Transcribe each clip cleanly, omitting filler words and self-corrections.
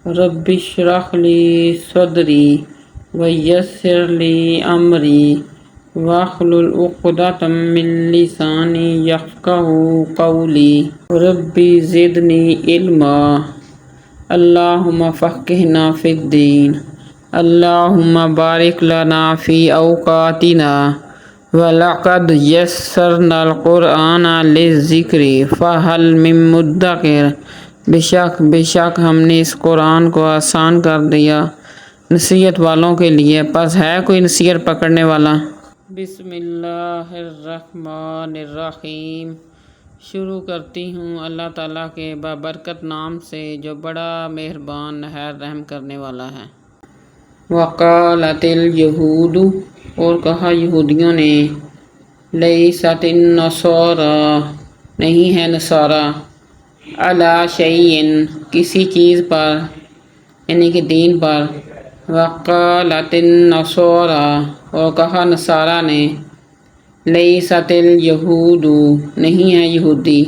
رب اشرح لی صدری ویسر لی امری واحلل عقدۃ من لسانی یفقہوا قولی رب زدنی علما اللہم فقہنا فی الدین اللہم بارک لنا فی اوقاتنا وَلَقَدْ يَسَّرْنَا الْقُرْآنَ لِلذِّكْرِ فَهَلْ مِن مُدَّكِرٍ بے شک ہم نے اس قرآن کو آسان کر دیا نصیحت والوں کے لیے، پس ہے کوئی نصیحت پکڑنے والا؟ بسم اللہ الرحمن الرحیم۔ شروع کرتی ہوں اللہ تعالیٰ کے بابرکت نام سے جو بڑا مہربان نہایت رحم کرنے والا ہے۔ وقالت اليہود، اور کہا یہودیوں نے، لیست النصارى، نہیں ہے نصارہ، علی شیء، کسی چیز پر، یعنی کہ دین پر۔ وقالت النصارى، اور کہا نصارہ نے، لیست الیہود، نہیں ہے یہودی،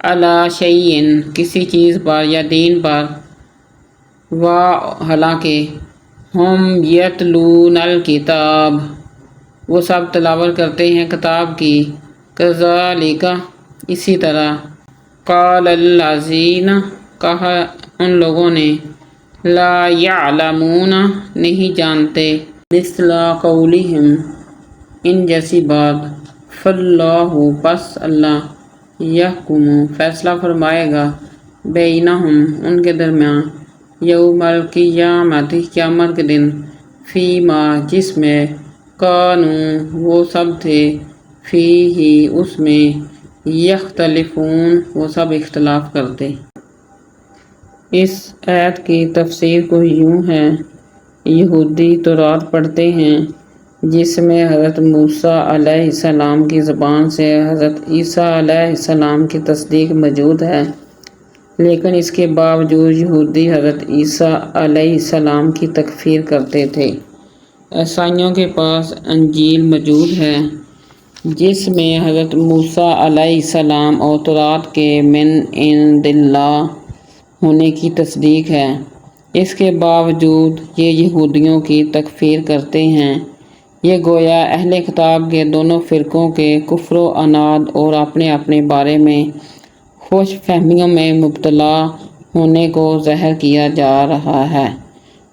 علی شیء، کسی چیز پر یا دین پر۔ حالانکہ ہم یتلون الکتاب، وہ سب تلاوت کرتے ہیں کتاب کی، کذالک، اسی طرح، قال الذین، کہا ان لوگوں نے، لا یعلمون، نہیں جانتے، مثل قولہم، ان جیسی بات، فاللہ، پس اللہ، یحکم، فیصلہ فرمائے گا، بینہم، ان کے درمیان، یوم القیامت، قیامت کے دن، فیما، جس میں، کانوا، وہ سب تھے، فیہ، اس میں، یختلفون، وہ سب اختلاف کرتے۔ اس آیت کی تفسیر کو یوں ہے، یہودی تورات پڑھتے ہیں جس میں حضرت موسیٰ علیہ السلام کی زبان سے حضرت عیسیٰ علیہ السلام کی تصدیق موجود ہے، لیکن اس کے باوجود یہودی حضرت عیسیٰ علیہ السلام کی تکفیر کرتے تھے۔ عیسائیوں کے پاس انجیل موجود ہے جس میں حضرت موسیٰ علیہ السلام اور تورات کے من عند اللہ ہونے کی تصدیق ہے، اس کے باوجود یہ یہودیوں کی تکفیر کرتے ہیں۔ یہ گویا اہل کتاب کے دونوں فرقوں کے کفر و عناد اور اپنے اپنے بارے میں خوش فہمیوں میں مبتلا ہونے کو ظاہر کیا جا رہا ہے۔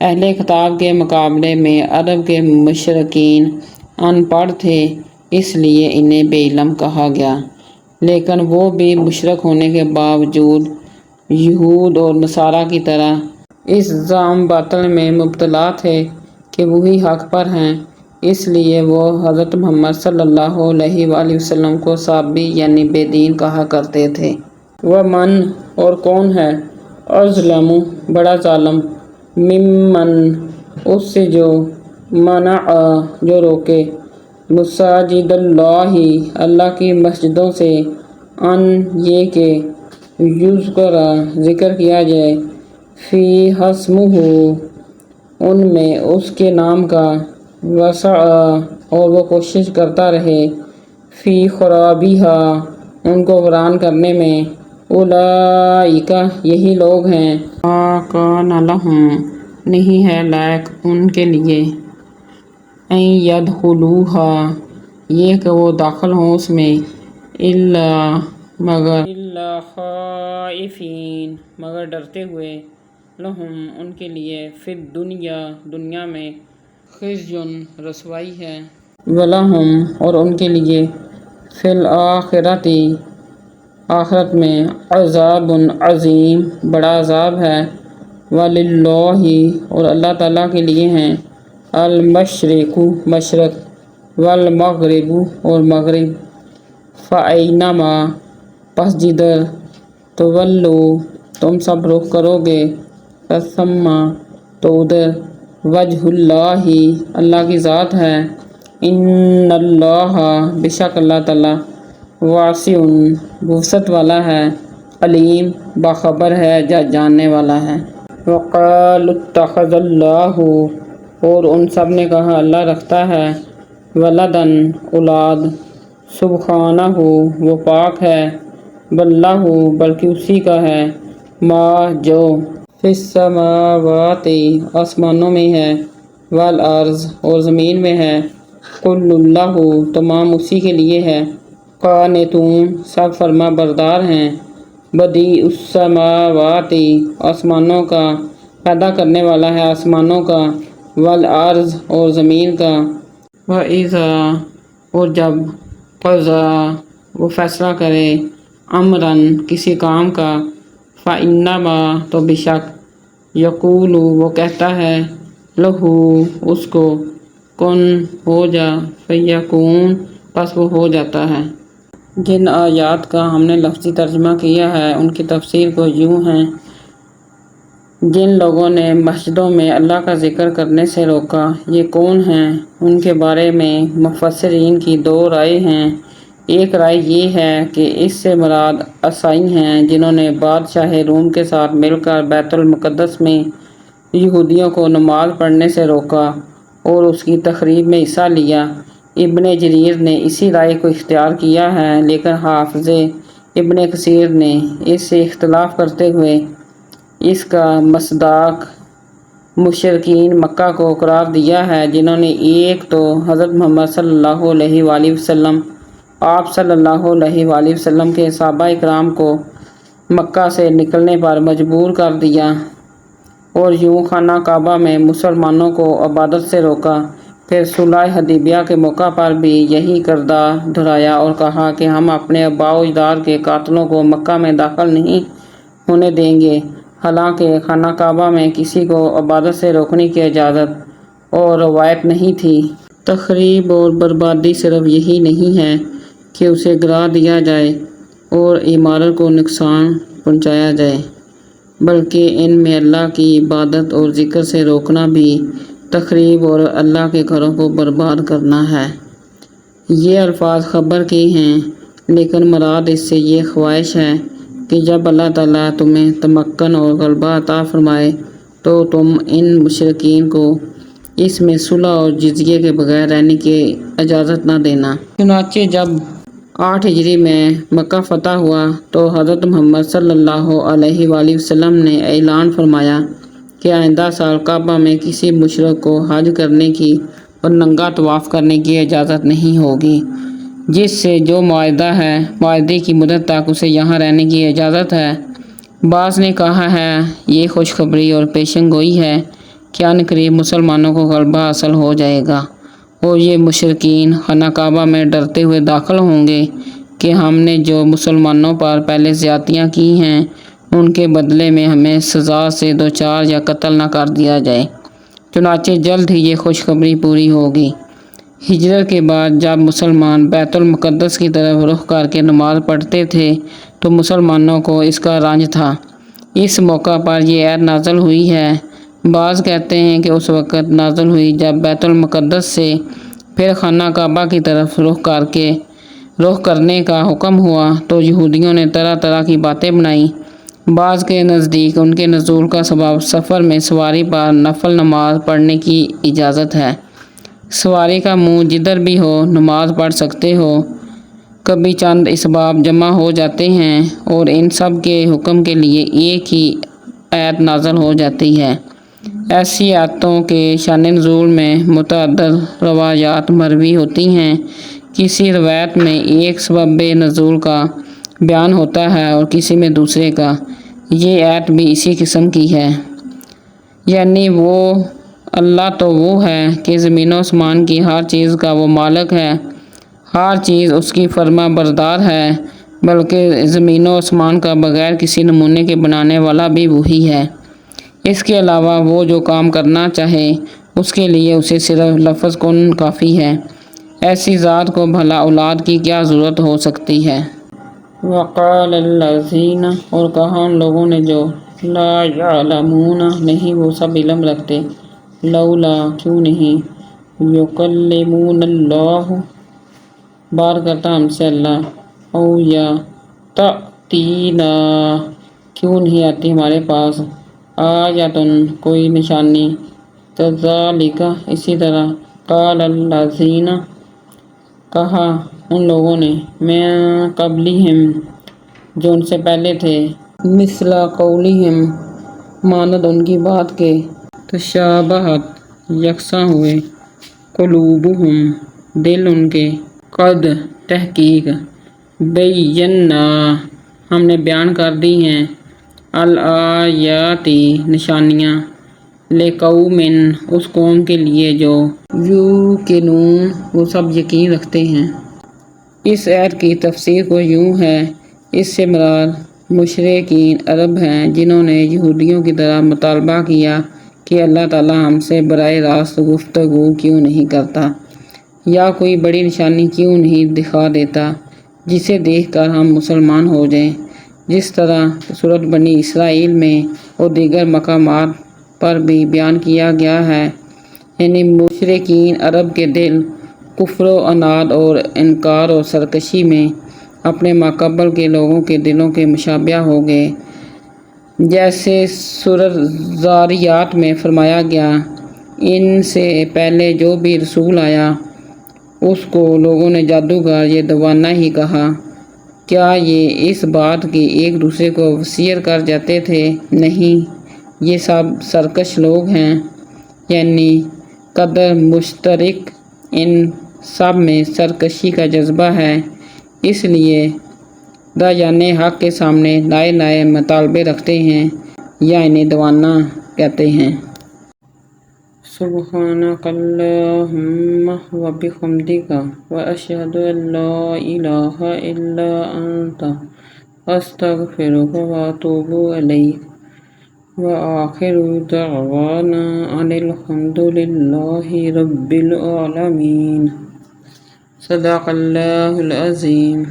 اہل کتاب کے مقابلے میں عرب کے مشرکین ان پڑھ تھے، اس لیے انہیں بے علم کہا گیا، لیکن وہ بھی مشرک ہونے کے باوجود یہود اور نصارہ کی طرح اس زعم باطل میں مبتلا تھے کہ وہی حق پر ہیں، اس لیے وہ حضرت محمد صلی اللہ علیہ وآلہ وسلم کو صابی یعنی بے دین کہا کرتے تھے۔ ومن، اور کون ہے، اظلم، بڑا ظالم، ممن، اس سے جو، منع، جو روکے، مساجد اللہ، اللہ کی مسجدوں سے، ان، یہ کہ، یذکر، ذکر کیا جائے، فیہا اسمہ، ان میں اس کے نام کا، وسعی، اور وہ کوشش کرتا رہے، فی خرابہا، ان کو ویران کرنے میں، اولئک، یہی لوگ ہیں، ما کان لہم، نہیں ہے لائق ان کے لیے، ان یدخلوہا، یہ کہ وہ داخل ہوں اس میں، الا، مگر، الا خائفین، مگر ڈرتے ہوئے، لہم، ان کے لیے، فی الدنیا، دنیا میں، خزی، رسوائی ہے، ولہم، اور ان کے لیے، فی الآخرۃ، آخرت میں، عذاب عظیم، بڑا عذاب ہے، وللہ، اور اللہ تعالیٰ کے لیے ہیں، المشرق، مشرق، والمغرب، اور مغرب، فأینما، پس جدھر، تولو، تم سب رخ کرو گے، فثم، تو ادھر، وجہ اللہ، اللہ کی ذات ہے، ان اللہ، بے شک اللہ تعالیٰ، واسع، وسعت والا ہے، علیم، باخبر ہے، جاننے والا ہے۔ وقالوا اتخذ اللہ، اور ان سب نے کہا اللہ رکھتا ہے، ولدن، اولاد، سبحانہ، وہ پاک ہے، بل لہ، بلکہ اسی کا ہے، ما، جو، فی السماوات آسمانوں میں ہے، والارض اور زمین میں ہے، کل اللہ تمام اسی کے لیے ہے، قانتون سب فرما بردار ہیں، بدیع السماوات آسمانوں کا پیدا کرنے والا ہے آسمانوں کا، والارض اور زمین کا، وَإِذَا اور جب قضا وہ فیصلہ کرے، امراً کسی کام کا، فَإِنَّمَا تو بے شک، یقول وہ کہتا ہے، لہو اس کو، کن ہو جا، فیکون پس وہ ہو جاتا ہے۔ جن آیات کا ہم نے لفظی ترجمہ کیا ہے ان کی تفسیر کو یوں ہے، جن لوگوں نے مسجدوں میں اللہ کا ذکر کرنے سے روکا یہ کون ہیں؟ ان کے بارے میں مفسرین کی دو رائے ہیں۔ ایک رائے یہ ہے کہ اس سے مراد عیسائی ہیں جنہوں نے بادشاہ روم کے ساتھ مل کر بیت المقدس میں یہودیوں کو نماز پڑھنے سے روکا اور اس کی تخریب میں حصہ لیا۔ ابن جریر نے اسی رائے کو اختیار کیا ہے، لیکن حافظ ابن کثیر نے اس سے اختلاف کرتے ہوئے اس کا مصداق مشرکین مکہ کو قرار دیا ہے، جنہوں نے ایک تو حضرت محمد صلی اللہ علیہ وآلہ وسلم، آپ صلی اللہ علیہ وآلہ وسلم کے صحابہ اکرام کو مکہ سے نکلنے پر مجبور کر دیا اور یوں خانہ کعبہ میں مسلمانوں کو عبادت سے روکا، پھر صلح حدیبیہ کے موقع پر بھی یہی کردہ دہرایا اور کہا کہ ہم اپنے آباء و اجداد کے قاتلوں کو مکہ میں داخل نہیں ہونے دیں گے، حالانکہ خانہ کعبہ میں کسی کو عبادت سے روکنے کی اجازت اور روایت نہیں تھی۔ تخریب اور بربادی صرف یہی نہیں ہے کہ اسے گرا دیا جائے اور عمارت کو نقصان پہنچایا جائے، بلکہ ان میں اللہ کی عبادت اور ذکر سے روکنا بھی تخریب اور اللہ کے گھروں کو برباد کرنا ہے۔ یہ الفاظ خبر کے ہیں، لیکن مراد اس سے یہ خواہش ہے کہ جب اللہ تعالیٰ تمہیں تمکن اور غلبہ عطا فرمائے تو تم ان مشرکین کو اس میں صلح اور جزیے کے بغیر رہنے کی اجازت نہ دینا۔ چنانچہ جب 8 ہجری میں مکہ فتح ہوا تو حضرت محمد صلی اللہ علیہ وآلہ وسلم نے اعلان فرمایا کہ آئندہ سال کعبہ میں کسی مشرک کو حج کرنے کی اور ننگا طواف کرنے کی اجازت نہیں ہوگی، جس سے جو معاہدہ ہے معاہدے کی مدت تک اسے یہاں رہنے کی اجازت ہے۔ بعض نے کہا ہے یہ خوشخبری اور پیشن گوئی ہے کہ عنقریب مسلمانوں کو غلبہ حاصل ہو جائے گا اور یہ مشرکین خانہ کعبہ میں ڈرتے ہوئے داخل ہوں گے کہ ہم نے جو مسلمانوں پر پہلے زیادتیاں کی ہیں ان کے بدلے میں ہمیں سزا سے دوچار یا قتل نہ کر دیا جائے۔ چنانچہ جلد ہی یہ خوشخبری پوری ہوگی۔ ہجرت کے بعد جب مسلمان بیت المقدس کی طرف رخ کر کے نماز پڑھتے تھے تو مسلمانوں کو اس کا رنج تھا۔ اس موقع پر یہ آیت نازل ہوئی ہے۔ بعض کہتے ہیں کہ اس وقت نازل ہوئی جب بیت المقدس سے پھر خانہ کعبہ کی طرف رخ کرنے کا حکم ہوا تو یہودیوں نے طرح طرح کی باتیں بنائیں۔ بعض کے نزدیک ان کے نزول کا سبب سفر میں سواری پر نفل نماز پڑھنے کی اجازت ہے۔ سواری کا منہ جدھر بھی ہو نماز پڑھ سکتے ہو۔ کبھی چند اسباب جمع ہو جاتے ہیں اور ان سب کے حکم کے لیے ایک ہی آیت نازل ہو جاتی ہے۔ ایسی آیتوں کے شان نزول میں متعدد روایات مروی ہوتی ہیں۔ کسی روایت میں ایک سبب نزول کا بیان ہوتا ہے اور کسی میں دوسرے کا۔ یہ آیت بھی اسی قسم کی ہے، یعنی اللہ تو وہ ہے کہ زمین و آسمان کی ہر چیز کا وہ مالک ہے، ہر چیز اس کی فرما بردار ہے، بلکہ زمین و آسمان کا بغیر کسی نمونے کے بنانے والا بھی وہی ہے۔ اس کے علاوہ وہ جو کام کرنا چاہے اس کے لیے اسے صرف لفظ کن کافی ہے، ایسی ذات کو بھلا اولاد کی کیا ضرورت ہو سکتی ہے۔ وقال الذین اور کہا ان لوگوں نے جو لا یعلمون نہیں وہ سب علم رکھتے، لولا کیوں نہیں، یکلمون اللہ بات کرتا ہم سے اللہ، او یا تأتینا کیوں نہیں آتی ہمارے پاس، آیتن کوئی نشانی، کذالک اسی طرح، قال الذین کہا ان لوگوں نے، من قبلہم جو ان سے پہلے تھے، مثل قولہم مانند ان کی بات کے تشابہت یکساں ہوئے، قلوبہم دل ان کے، قد تحقیق، بینا ہم نے بیان کر دی ہیں، الآیاتی نشانیاں، لقوم اس قوم کے لیے جو یوقنون وہ سب یقین رکھتے ہیں۔ اس آیت کی تفسیر کو یوں ہے، اس سے مراد مشرکین عرب ہیں جنہوں نے یہودیوں کی طرح مطالبہ کیا کہ اللہ تعالیٰ ہم سے براہ راست گفتگو کیوں نہیں کرتا، یا کوئی بڑی نشانی کیوں نہیں دکھا دیتا جسے دیکھ کر ہم مسلمان ہو جائیں، جس طرح سورۃ بنی اسرائیل میں اور دیگر مقامات پر بھی بیان کیا گیا ہے۔ یعنی مشرکین عرب کے دل کفر و عناد اور انکار اور سرکشی میں اپنے ماقبل کے لوگوں کے دلوں کے مشابہ ہو گئے، جیسے سورۃ ذاریات میں فرمایا گیا، ان سے پہلے جو بھی رسول آیا اس کو لوگوں نے جادوگر یہ دیوانہ ہی کہا، کیا یہ اس بات کی ایک دوسرے کو وصیت کر جاتے تھے؟ نہیں، یہ سب سرکش لوگ ہیں۔ یعنی قدر مشترک ان سب میں سرکشی کا جذبہ ہے، اس لیے داعیان حق کے سامنے نئے نئے مطالبے رکھتے ہیں یا انہیں دیوانہ کہتے ہیں۔ سبحانک اللہم و بحمدک و اشہد ان لا الہ الا انت استغفرک و اتوب الیک و آخر دعوانا ان الحمد للہ رب العالمین۔ صدق اللہ العظیم۔